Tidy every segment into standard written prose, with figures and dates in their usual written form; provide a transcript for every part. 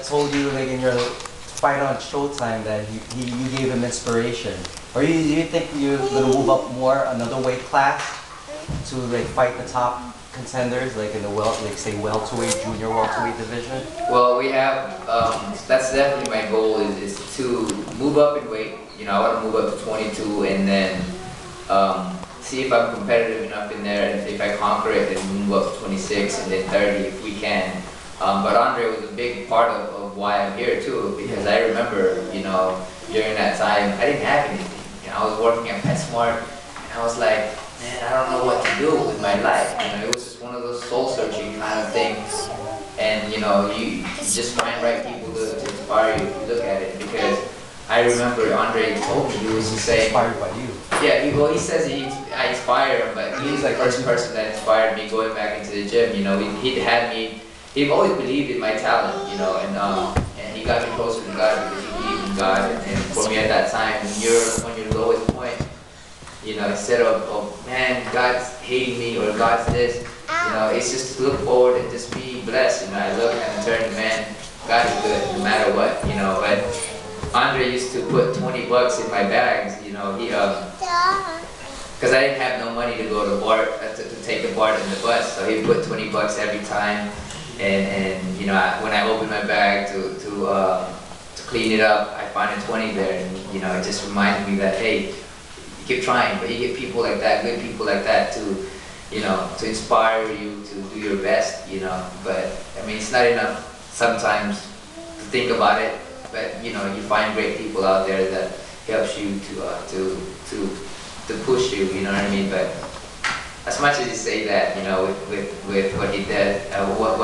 Told you like in your fight on Showtime that you gave him inspiration, or you think you're gonna move up more another weight class to like fight the top contenders like in the like say welterweight, junior welterweight division? Well, we have that's definitely my goal is to move up in weight. You know, I want to move up to 22 and then see if I'm competitive enough in there, and if I conquer it, then move up to 26 and then 30 if we can. But Andre was a big part of why I'm here too, because I remember, you know, during that time, I didn't have anything. You know, I was working at PetSmart, and I was like, man, I don't know what to do with my life. You know, it was just one of those soul-searching kind of things. And, you know, you just find right people to inspire you if you look at it. Because I remember Andre told me, he was saying, Inspired by you. yeah, he says I inspire him, but he's like the first person that inspired me going back into the gym. You know, he always believed in my talent, you know, and he got me closer to God because he believed in God. And for me at that time, when you're on your lowest point, you know, instead of man, God's hating me or God's this, you know, it's just to look forward and just be blessed. You know, I look and I turn, man, God is good no matter what, you know. But Andre used to put 20 bucks in my bags, you know, because I didn't have no money to go to BART, to take the BART and the bus, so he put 20 bucks every time. And you know, when I opened my bag to clean it up, I find a 20 there, and you know, it just reminded me that hey, you keep trying, but you get people like that, good people like that, to you know, to inspire you to do your best, you know. But I mean, it's not enough sometimes to think about it, but you know, you find great people out there that helps you to push you, you know what I mean. But as much as you say that, you know, with what he did, what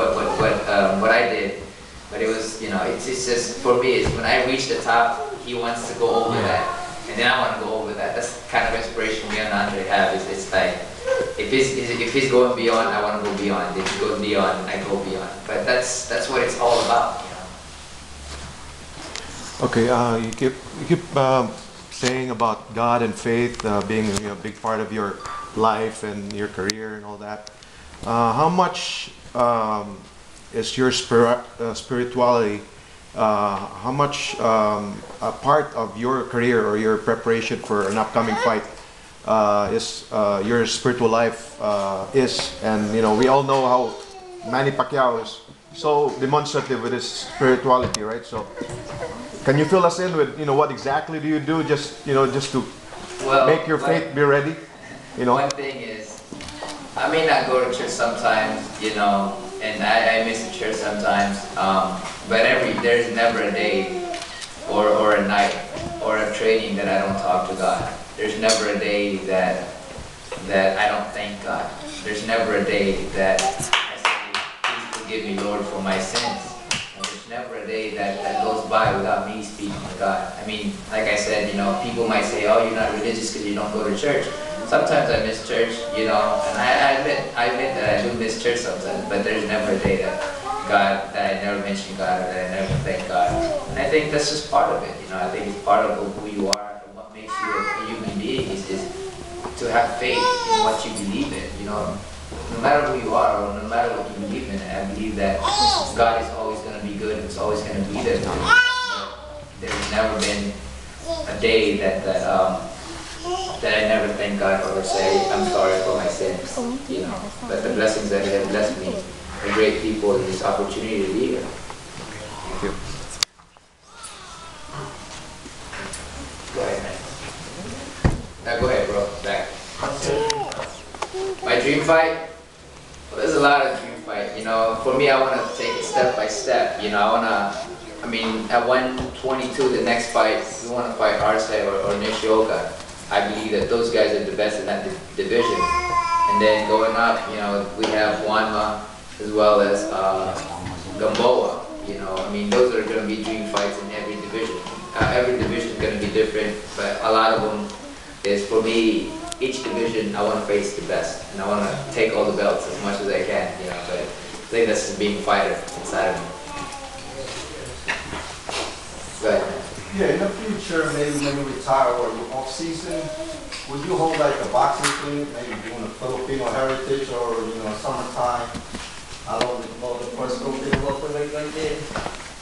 I did, but it was, you know, it's just, for me, it's when I reach the top, he wants to go over that, and then I want to go over that. That's the kind of inspiration me and Andre have. It's like, if he's going beyond, I want to go beyond. If he goes beyond, I go beyond. But that's what it's all about, you know. Okay, you keep saying about God and faith being a big part of your life and your career and all that. How much is your spirituality, how much a part of your career or your preparation for an upcoming fight is your spiritual life is? And you know, we all know how Manny Pacquiao is so demonstrative with his spirituality, right? So can you fill us in with, you know, what exactly do you do just, you know, just to make your faith be ready? You know? One thing is, I may not go to church sometimes, you know, and I miss the church sometimes, but there's never a day or a night or a training that I don't talk to God. There's never a day that I don't thank God. There's never a day that I say, please forgive me, Lord, for my sins. And there's never a day that goes by without me speaking to God. I mean, like I said, you know, people might say, oh, you're not religious because you don't go to church. Sometimes I miss church, you know, and I admit that I do miss church sometimes, but there's never a day that I never mention God, or that I never thank God. And I think that's just part of it, you know. I think it's part of who you are and what makes you a human being is to have faith in what you believe in, you know. No matter who you are or no matter what you believe in, I believe that God is always going to be good, it's always going to be there. There's never been a day that I never thank God or say, I'm sorry for my sins, you know. But the blessings that He has blessed me, the great people, and this opportunity to be here. Thank you. Go ahead, man. Now go ahead, bro. Back. My dream fight? Well, there's a lot of dream fight, you know. For me, I want to take it step by step, you know. I mean, at 122, the next fight, we want to fight Arce or Nishioka. I believe that those guys are the best in that division. And then going up, you know, we have Juanma as well as Gamboa. You know, I mean, those are going to be dream fights in every division. Every division is going to be different, but a lot of them is, for me, each division I want to face the best, and I want to take all the belts as much as I can. You know, but I think that's just being a fighter inside of me. Go ahead, man. Yeah, in the future, maybe when you retire or you're off season, would you hold like a boxing clinic, maybe doing a Filipino heritage or, you know, summertime? I don't know the first Filipino welterweight right there.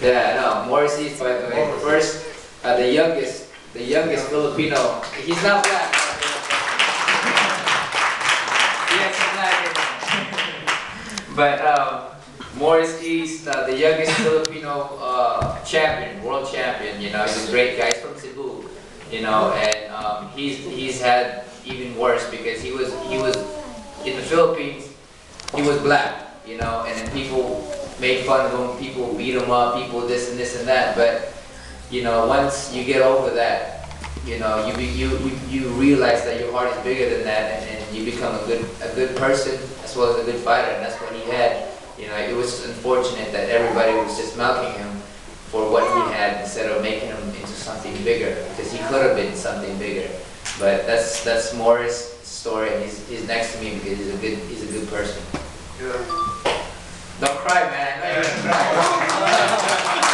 Yeah, no, Morrissey's, by the way, first, the youngest Filipino. He's not black. Yes, he's black. But Morris East, the youngest Filipino champion, world champion. You know, he's a great guy. He's from Cebu. You know, and he's had even worse because he was in the Philippines. He was black. You know, and then people made fun of him, people beat him up, people this and that. But you know, once you get over that, you know, you realize that your heart is bigger than that, and you become a good person as well as a good fighter, and that's what he had. You know, it was unfortunate that everybody was just milking him for what he had instead of making him into something bigger, because he could have been something bigger. But that's Morris' story, and he's next to me because he's a good person. Don't cry, man. I know you're gonna cry.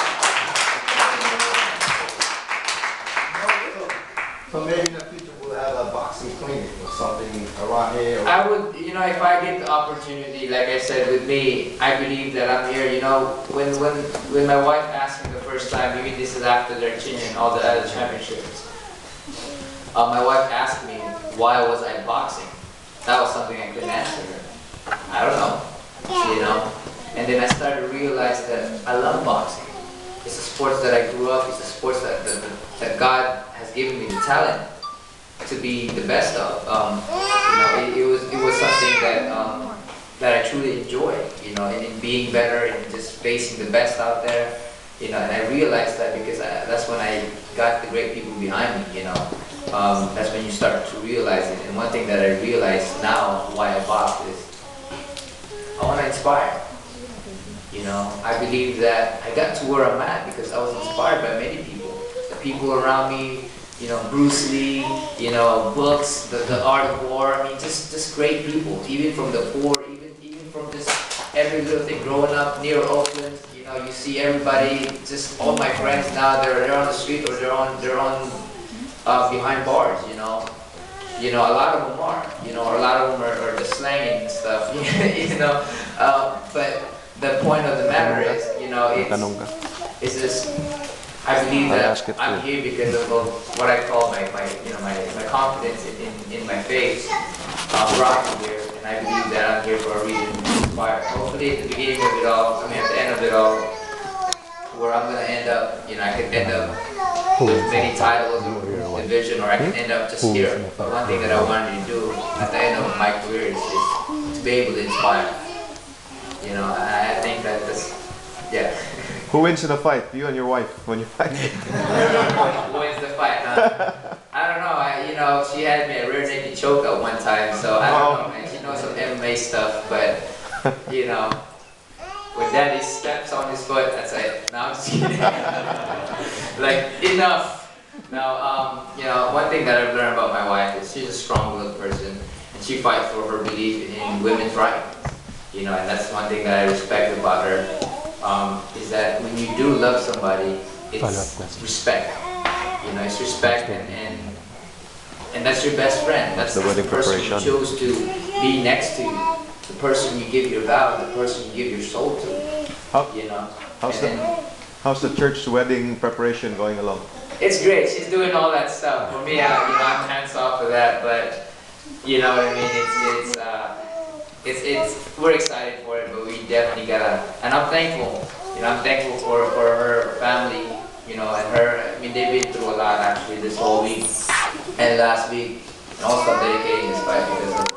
So maybe in the future we'll have a boxing clinic or something around here. Or I would, you know, if I get the opportunity, like I said, with me, I believe that I'm here. You know, when my wife asked me the first time, maybe this is after the Argentinian and all the other championships, my wife asked me why was I boxing. That was something I couldn't answer her. I don't know, you know. And then I started to realize that I love boxing. It's a sport that I grew up. It's a sport that God has given me the talent to be the best of. You know, it was something that I truly enjoy. You know, in being better and just facing the best out there. You know, and I realized that because that's when I got the great people behind me. You know, that's when you start to realize it. And one thing that I realize now why I box is I want to inspire. You know, I believe that I got to where I'm at because I was inspired by many people. The people around me, you know, Bruce Lee, you know, books, the Art of War. I mean, just great people. Even from the poor, even from just every little thing. Growing up near Oakland, you know, you see everybody. Just all my friends now, they're on the street or they're on behind bars. You know, a lot of them are. You know, a lot of them are just slanging and stuff. You know, but the point of the matter is, you know, it's just, I believe that I'm here because of what I call my confidence in my faith brought me here, and I believe that I'm here for a reason to inspire. Hopefully at the beginning of it all, at the end of it all, where I'm going to end up, you know, I could end up with many titles or division, or I can end up just here. But one thing that I wanted to do at the end of my career is to be able to inspire. You know, I think that this, yeah. Who wins in a fight? You and your wife when you fight? Who wins the fight? I don't know. You know, she had me a rear naked choke at one time, so I don't know, man. She knows some MMA stuff, but you know, when Daddy steps on his foot, that's it. No, I'm just kidding. Like, enough. Now, you know, one thing that I've learned about my wife is she's a strong-willed person, and she fights for her belief in women's rights. You know, and that's one thing that I respect about her, is that when you do love somebody, it's respect. You know, it's respect, and that's your best friend. That's the person you chose to be next to, the person you give your vow, the person you give your soul to. You know. How's the church wedding preparation going along? It's great. She's doing all that stuff. For me, you know, I'm hands off of that, but you know what I mean. We're excited for it, but we definitely gotta, and I'm thankful, you know, I'm thankful for her family, you know, and her, I mean, they've been through a lot actually this whole week and last week, and also I'm dedicating this fight because of